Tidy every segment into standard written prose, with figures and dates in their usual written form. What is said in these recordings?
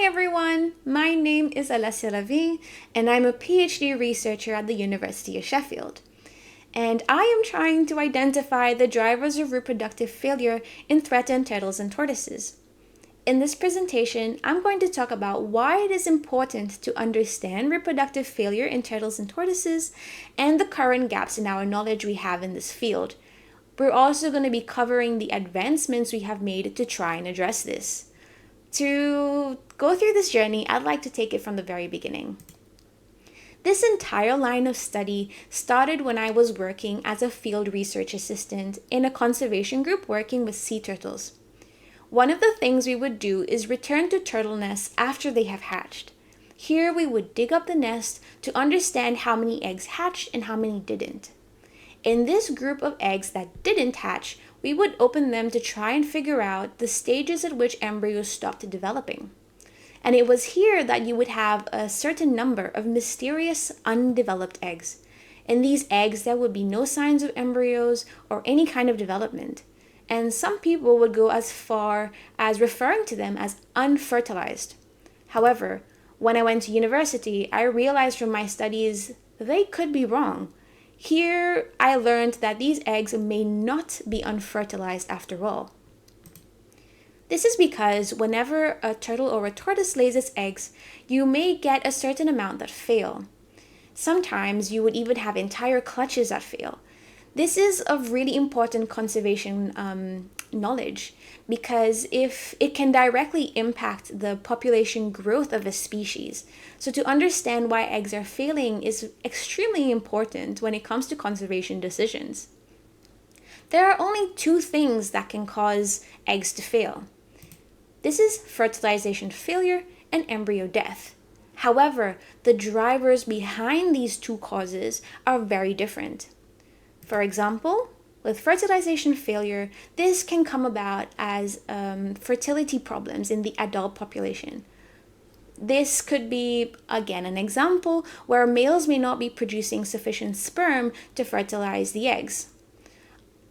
everyone, my name is Alessia Lavigne and I'm a PhD researcher at the University of Sheffield. And I am trying to identify the drivers of reproductive failure in threatened turtles and tortoises. In this presentation, I'm going to talk about why it is important to understand reproductive failure in turtles and tortoises and the current gaps in our knowledge we have in this field. We're also going to be covering the advancements we have made to try and address this. To go through this journey, I'd like to take it from the very beginning. This entire line of study started when I was working as a field research assistant in a conservation group working with sea turtles. One of the things we would do is return to turtle nests after they have hatched. Here we would dig up the nest to understand how many eggs hatched and how many didn't. In this group of eggs that didn't hatch, we would open them to try and figure out the stages at which embryos stopped developing. And it was here that you would have a certain number of mysterious undeveloped eggs. In these eggs, there would be no signs of embryos or any kind of development. And some people would go as far as referring to them as unfertilized. However, when I went to university, I realized from my studies they could be wrong. Here, I learned that these eggs may not be unfertilized after all. This is because whenever a turtle or a tortoise lays its eggs, you may get a certain amount that fail. Sometimes you would even have entire clutches that fail. This is of really important conservation knowledge because if it can directly impact the population growth of a species. So to understand why eggs are failing is extremely important when it comes to conservation decisions. There are only two things that can cause eggs to fail. This is fertilization failure and embryo death. However, the drivers behind these two causes are very different. For example, with fertilization failure, this can come about as fertility problems in the adult population. This could be, again, an example where males may not be producing sufficient sperm to fertilize the eggs.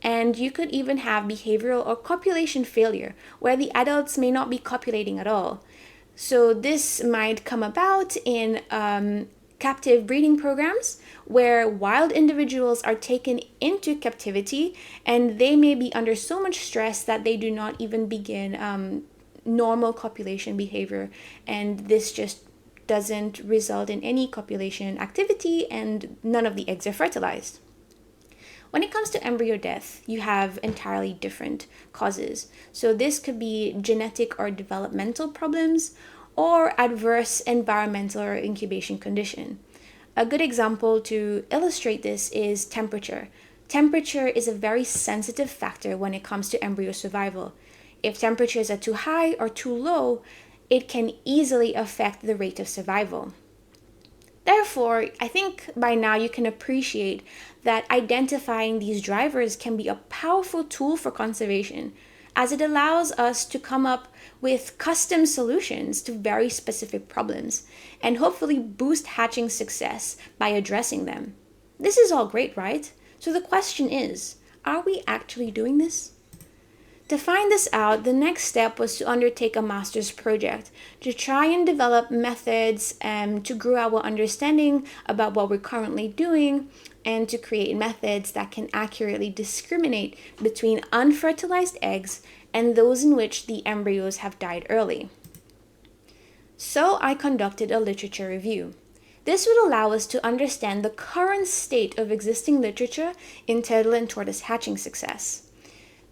And you could even have behavioral or copulation failure, where the adults may not be copulating at all. So this might come about in captive breeding programs where wild individuals are taken into captivity and they may be under so much stress that they do not even begin normal copulation behavior, and this just doesn't result in any copulation activity and none of the eggs are fertilized. When it comes to embryo death, you have entirely different causes. So this could be genetic or developmental problems or adverse environmental or incubation condition. A good example to illustrate this is temperature. Temperature is a very sensitive factor when it comes to embryo survival. If temperatures are too high or too low, it can easily affect the rate of survival. Therefore, I think by now you can appreciate that identifying these drivers can be a powerful tool for conservation, as it allows us to come up with custom solutions to very specific problems and hopefully boost hatching success by addressing them. This is all great, right? So the question is, are we actually doing this? To find this out, the next step was to undertake a master's project to try and develop methods to grow our understanding about what we're currently doing and to create methods that can accurately discriminate between unfertilized eggs and those in which the embryos have died early. So I conducted a literature review. This would allow us to understand the current state of existing literature in turtle and tortoise hatching success.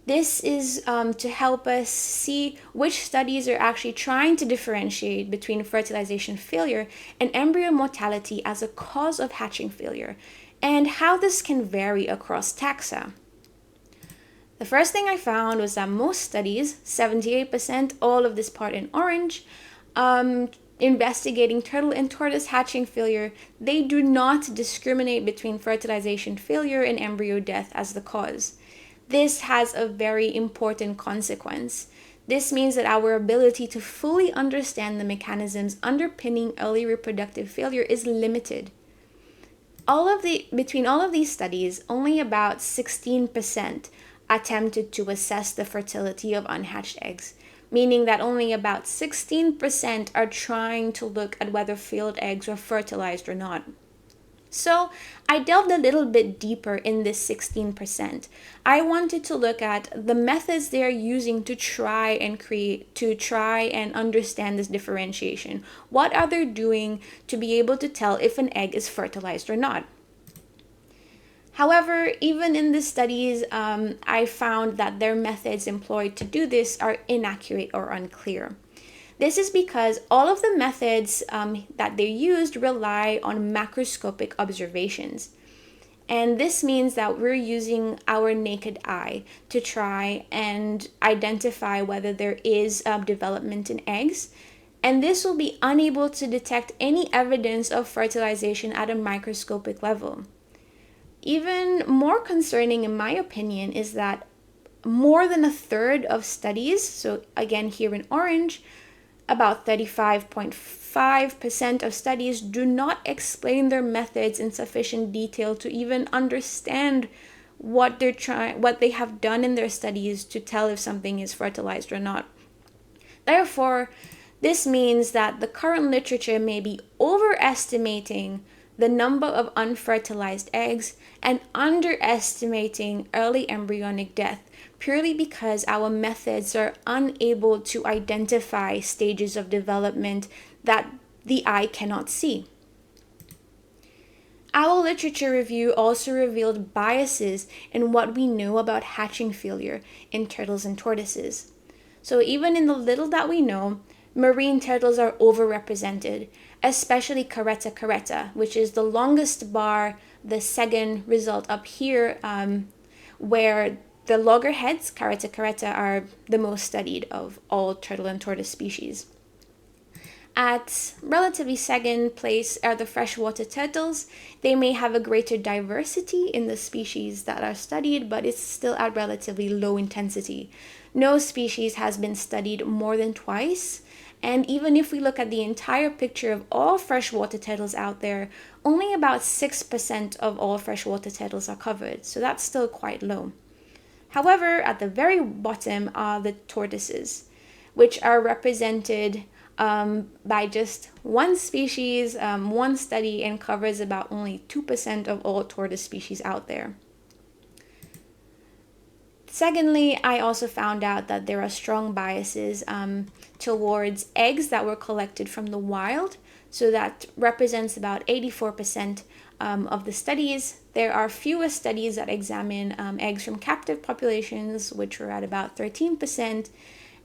This is to help us see which studies are actually trying to differentiate between fertilization failure and embryo mortality as a cause of hatching failure, and how this can vary across taxa. The first thing I found was that most studies, 78%, all of this part in orange, investigating turtle and tortoise hatching failure, they do not discriminate between fertilization failure and embryo death as the cause. This has a very important consequence. This means that our ability to fully understand the mechanisms underpinning early reproductive failure is limited. Between all of these studies, only about 16% attempted to assess the fertility of unhatched eggs, meaning that only about 16% are trying to look at whether failed eggs were fertilized or not. So I delved a little bit deeper in this 16%. I wanted to look at the methods they are using to try and understand this differentiation. What are they doing to be able to tell if an egg is fertilized or not? However, even in the studies, I found that their methods employed to do this are inaccurate or unclear. This is because all of the methods that they used rely on macroscopic observations. And this means that we're using our naked eye to try and identify whether there is development in eggs. And this will be unable to detect any evidence of fertilization at a microscopic level. Even more concerning, in my opinion, is that more than a third of studies, so again here in orange, about 35.5% of studies do not explain their methods in sufficient detail to even understand what they have done in their studies to tell if something is fertilized or not. Therefore, this means that the current literature may be overestimating the number of unfertilized eggs and underestimating early embryonic death, purely because our methods are unable to identify stages of development that the eye cannot see. Our literature review also revealed biases in what we know about hatching failure in turtles and tortoises. So even in the little that we know, marine turtles are overrepresented, especially caretta caretta, which is the longest bar, the second result up here, where the loggerheads, caretta caretta, are the most studied of all turtle and tortoise species. At relatively second place are the freshwater turtles. They may have a greater diversity in the species that are studied, but it's still at relatively low intensity. No species has been studied more than twice. And even if we look at the entire picture of all freshwater turtles out there, only about 6% of all freshwater turtles are covered. So that's still quite low. However, at the very bottom are the tortoises, which are represented by just one species, one study, and covers about only 2% of all tortoise species out there. Secondly, I also found out that there are strong biases towards eggs that were collected from the wild. So that represents about 84% of the studies. There are fewer studies that examine eggs from captive populations, which were at about 13%.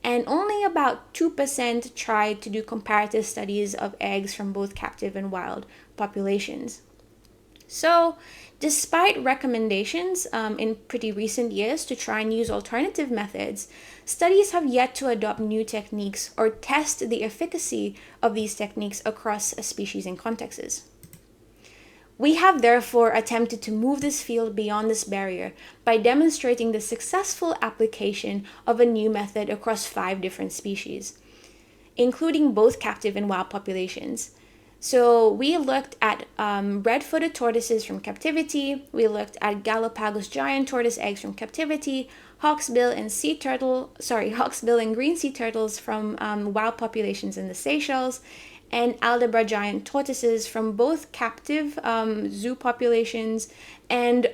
And only about 2% tried to do comparative studies of eggs from both captive and wild populations. So, despite recommendations in pretty recent years to try and use alternative methods, studies have yet to adopt new techniques or test the efficacy of these techniques across a species and contexts. We have therefore attempted to move this field beyond this barrier by demonstrating the successful application of a new method across 5 different species, including both captive and wild populations. So we looked at red-footed tortoises from captivity, we looked at Galapagos giant tortoise eggs from captivity, hawksbill and green sea turtles from wild populations in the Seychelles, and Aldabra giant tortoises from both captive zoo populations and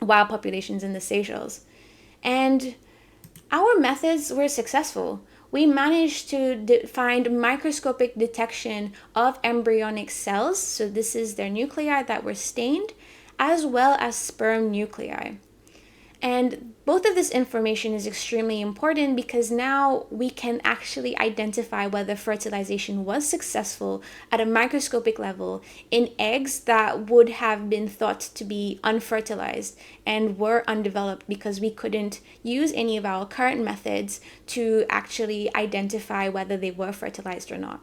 wild populations in the Seychelles. And our methods were successful. We managed to find microscopic detection of embryonic cells, so this is their nuclei that were stained, as well as sperm nuclei. And both of this information is extremely important because now we can actually identify whether fertilization was successful at a microscopic level in eggs that would have been thought to be unfertilized and were undeveloped because we couldn't use any of our current methods to actually identify whether they were fertilized or not.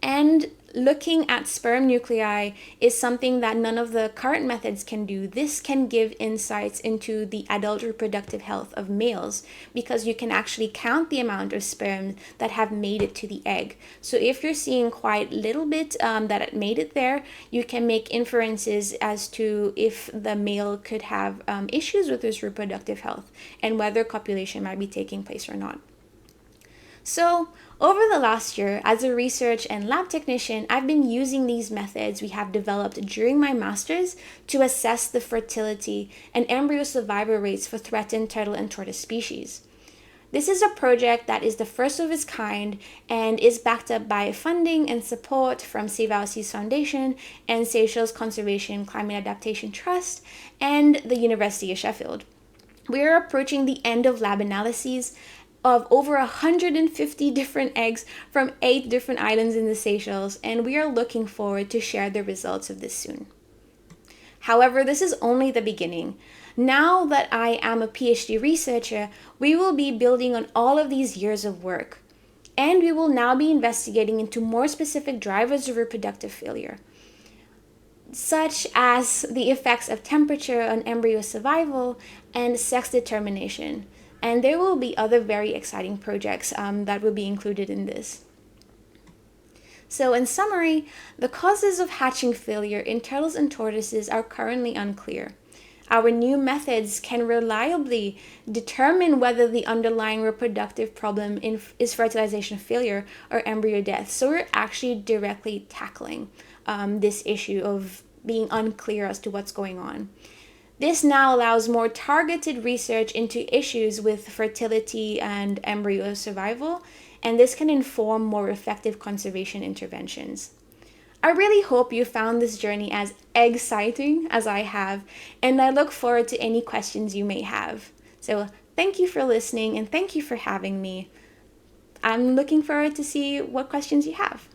And looking at sperm nuclei is something that none of the current methods can do. This can give insights into the adult reproductive health of males because you can actually count the amount of sperm that have made it to the egg. So if you're seeing quite little bit that it made it there, you can make inferences as to if the male could have issues with his reproductive health and whether copulation might be taking place or not. So, over the last year, as a research and lab technician, I've been using these methods we have developed during my master's to assess the fertility and embryo survival rates for threatened turtle and tortoise species. This is a project that is the first of its kind and is backed up by funding and support from Save Our Seas Foundation and Seychelles Conservation Climate Adaptation Trust and the University of Sheffield. We are approaching the end of lab analyses of over 150 different eggs from 8 different islands in the Seychelles, and we are looking forward to share the results of this soon. However, this is only the beginning. Now that I am a PhD researcher, we will be building on all of these years of work, and we will now be investigating into more specific drivers of reproductive failure, such as the effects of temperature on embryo survival and sex determination. And there will be other very exciting projects that will be included in this. So in summary, the causes of hatching failure in turtles and tortoises are currently unclear. Our new methods can reliably determine whether the underlying reproductive problem is fertilization failure or embryo death. So we're actually directly tackling this issue of being unclear as to what's going on. This now allows more targeted research into issues with fertility and embryo survival, and this can inform more effective conservation interventions. I really hope you found this journey as exciting as I have, and I look forward to any questions you may have. So thank you for listening, and thank you for having me. I'm looking forward to see what questions you have.